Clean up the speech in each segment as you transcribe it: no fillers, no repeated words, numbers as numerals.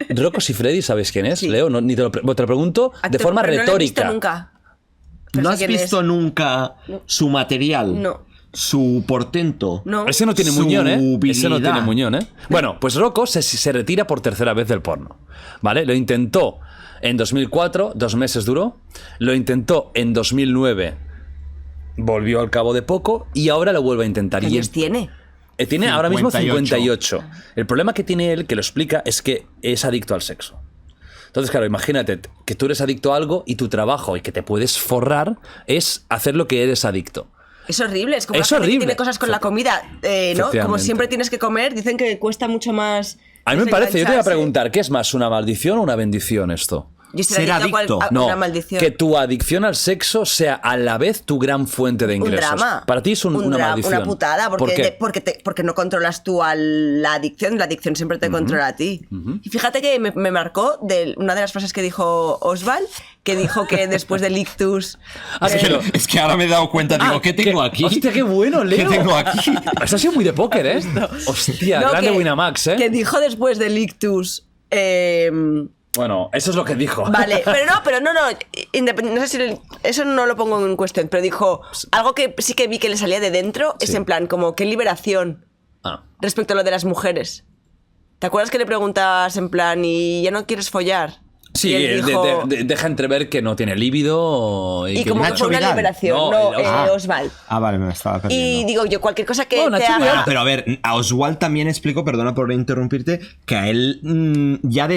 Rocco Siffredi, ¿sabes quién es? Sí. Leo, no, ni te lo pregunto de forma pero retórica. No lo he visto nunca. Pero ¿No sé has quién visto es. nunca su material? No. Su portento. No. Ese no tiene Su muñón, ¿eh? Ese no habilidad. tiene muñón, ¿eh? Bueno, pues Rocco se retira por tercera vez del porno, ¿vale? Lo intentó en 2004, 2 meses duró. Lo intentó en 2009, volvió al cabo de poco y ahora lo vuelve a intentar. ¿Qué Y años tiene? tiene ahora mismo 58. 58. El problema que tiene él, que lo explica, es que es adicto al sexo. Entonces, claro, imagínate que tú eres adicto a algo y tu trabajo y que te puedes forrar es hacer lo que eres adicto. Es horrible, es como Es la gente que horrible. tiene cosas con la comida, ¿no? Como Efectivamente. siempre tienes que comer, dicen que cuesta mucho más. A mí me parece, yo te voy a desengancharse. preguntar, ¿qué es más, una maldición o una bendición esto? Yo Ser adicto. No, una maldición. que tu adicción al sexo sea a la vez tu gran fuente de Un ingresos. drama. Para ti es una maldición. Una putada, ¿Por porque, qué? porque no controlas tú a la adicción siempre te controla a ti. Y fíjate que me marcó una de las frases que dijo Oswald, que dijo que después del ictus... Ah, sí, pero- Es que ahora me he dado cuenta, digo, ¿qué tengo aquí? Hostia, qué bueno, Leo. ¿Qué tengo aquí? Eso ha sido muy de póker, ¿eh? Hostia, No, grande que- Winamax, ¿eh? Que dijo después del ictus... Bueno, eso es lo que dijo. Vale, pero no, no sé si eso no lo pongo en cuestión, pero dijo algo que sí que vi que le salía de dentro, es Sí. en plan como qué liberación Ah. respecto a lo de las mujeres. ¿Te acuerdas que le preguntas en plan y ya no quieres follar? Sí, Y él dijo- deja entrever que no tiene líbido y como que Nacho fue una Vidal. liberación, No, no, Oswald. Oswald. Ah, vale, me estaba perdiendo. Y digo yo, cualquier cosa que Oh, te Nacho haga... Vidal. Pero a ver, a Oswald también explicó, perdona por interrumpirte, que a él ya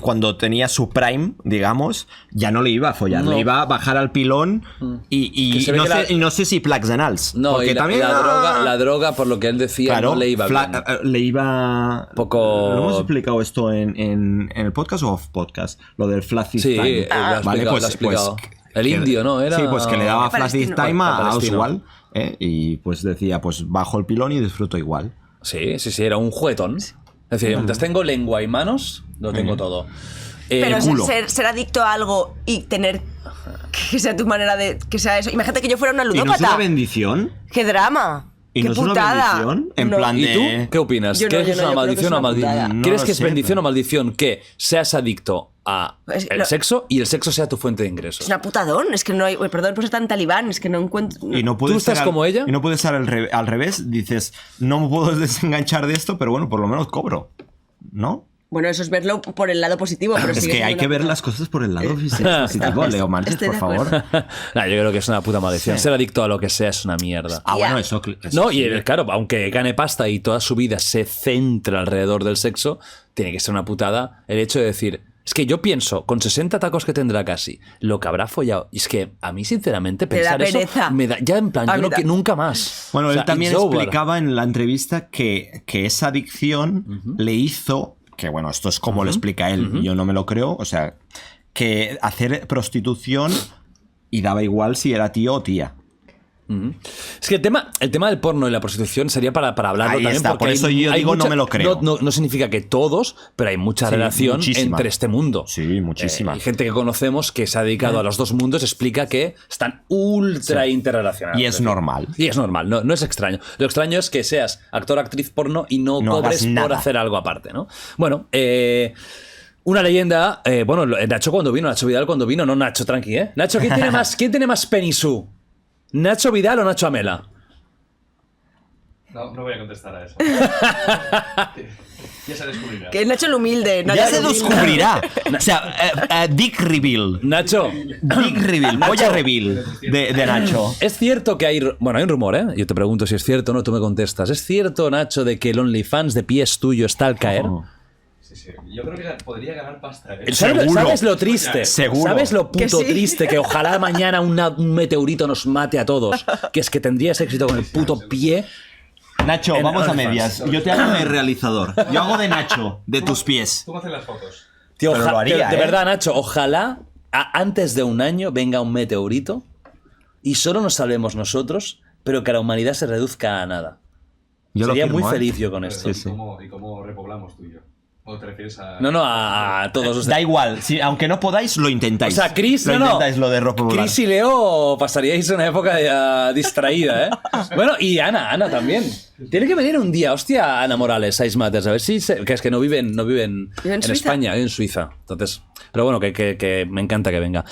cuando tenía su prime, digamos, ya no le iba a follar, No. le iba a bajar al pilón Que y se ve no, que sé, y no sé si plaques anals. No, porque y también la droga, por lo que él decía, claro, no le iba bien. le iba... Poco- ¿Lo hemos explicado esto en el podcast o off podcast? Lo del flaccid Sí, time. lo ha explicado, lo ha explicado. El indio, ¿no? Era... Sí, pues que le daba flaccid Palestino. time a Palestino. Oswald, y pues decía, pues bajo el pilón y disfruto igual. Sí, era un juguetón. Es decir, mientras tengo lengua y manos, lo tengo todo. Pero culo. ser adicto a algo y tener que sea tu manera de... que sea eso. Imagínate que yo fuera una ¿Y no es ludópata. una bendición? ¡Qué drama! ¿Y ¡Qué no es una putada! bendición? En No. plan ¿Y tú? de- ¿Qué opinas? Yo no, ¿Crees que yo es no, una yo creo que maldición es o una maldición? putada. No ¿Crees lo que es sé, bendición pero- o maldición que seas adicto a Es- el no. sexo y el sexo sea tu fuente de ingresos? Es una putadón. Es que no hay... Perdón por ser tan talibán. Es que no encuentro... Y no puedes ¿Tú estás ser como ella? Y no puedes ser al revés. Dices, no me puedo desenganchar de esto, pero bueno, por lo menos cobro. ¿No? Bueno, eso es verlo por el lado positivo. Pero Es sigue que siendo hay una que ver putada. las cosas por el lado positivo, Leo Marches, Estoy por de favor. acuerdo. Nah, yo creo que es una puta maldición. Sí. Ser adicto a lo que sea es una mierda. Ah, bueno, Ya. eso No, sí. y claro, aunque gane pasta y toda su vida se centra alrededor del sexo, tiene que ser una putada el hecho de decir, es que yo pienso, con 60 tacos que tendrá casi, lo que habrá follado, y es que a mí sinceramente Te da pensar eso pereza. me da, ya en plan, A yo mí no da- que nunca más. Bueno, O sea, él también it's over. explicaba en la entrevista que esa adicción le hizo, que bueno, esto es como lo explica él, yo no me lo creo, o sea, que hacer prostitución y daba igual si era tío o tía. Es que el tema del porno y la prostitución sería para hablarlo Ahí también. está, porque por eso yo digo, no me lo creo. No significa que todos, pero hay mucha Sí, relación muchísima. entre este mundo. Sí, muchísima. Hay gente que conocemos que se ha dedicado a los dos mundos, explica que están ultra interrelacionados. Y es normal. Y es normal, no es extraño. Lo extraño es que seas actor, actriz porno y no No cobres hagas por nada. hacer algo aparte, ¿no? Bueno, una leyenda, bueno, Nacho cuando vino, Nacho Vidal cuando vino, no Nacho, tranqui, ¿eh? Nacho, ¿quién tiene más penisú? ¿Nacho Vidal o Nacho Amela? No voy a contestar a eso. Ya se descubrirá. Que Nacho el humilde. Nacho Ya el se humilde. descubrirá. O sea, Dick Reveal. Nacho, Dick Reveal, polla reveal de Nacho. es cierto que hay... Bueno, hay un rumor, ¿eh? Yo te pregunto si es cierto o no, tú me contestas. ¿Es cierto, Nacho, de que el OnlyFans de pies tuyo está al caer? Oh. Sí. Yo creo que podría ganar pasta. ¿Sabes, Seguro. ¿Sabes lo triste? Seguro. ¿Sabes lo puto Que sí. triste? Que ojalá mañana un meteorito nos mate a todos. Que es que tendrías éxito con el puto pie. Nacho, En vamos a OnlyFans. medias. Yo te hago de realizador. Yo hago de Nacho, de tus pies. Tú me haces las fotos. Tío, Pero lo haría, de ¿eh? verdad, Nacho, ojalá antes de un año venga un meteorito y solo nos salvemos nosotros, pero que la humanidad se reduzca a nada. Yo lo Sería firmo, muy ¿eh? feliz yo con esto. ¿Y cómo repoblamos tú y yo? ¿O te refieres a...? No, a todos los... Da igual, si, aunque no podáis, lo O intentáis. sea, Chris, lo no, intentáis lo de rock popular. Chris y Leo pasaríais una época distraída, ¿eh? Bueno, y Ana también. Tiene que venir un día, hostia, Ana Morales, Ice Matters, a ver si... que es que no viven ¿Vive en Suiza? España, vive en Suiza. Entonces, pero bueno, que me encanta que venga.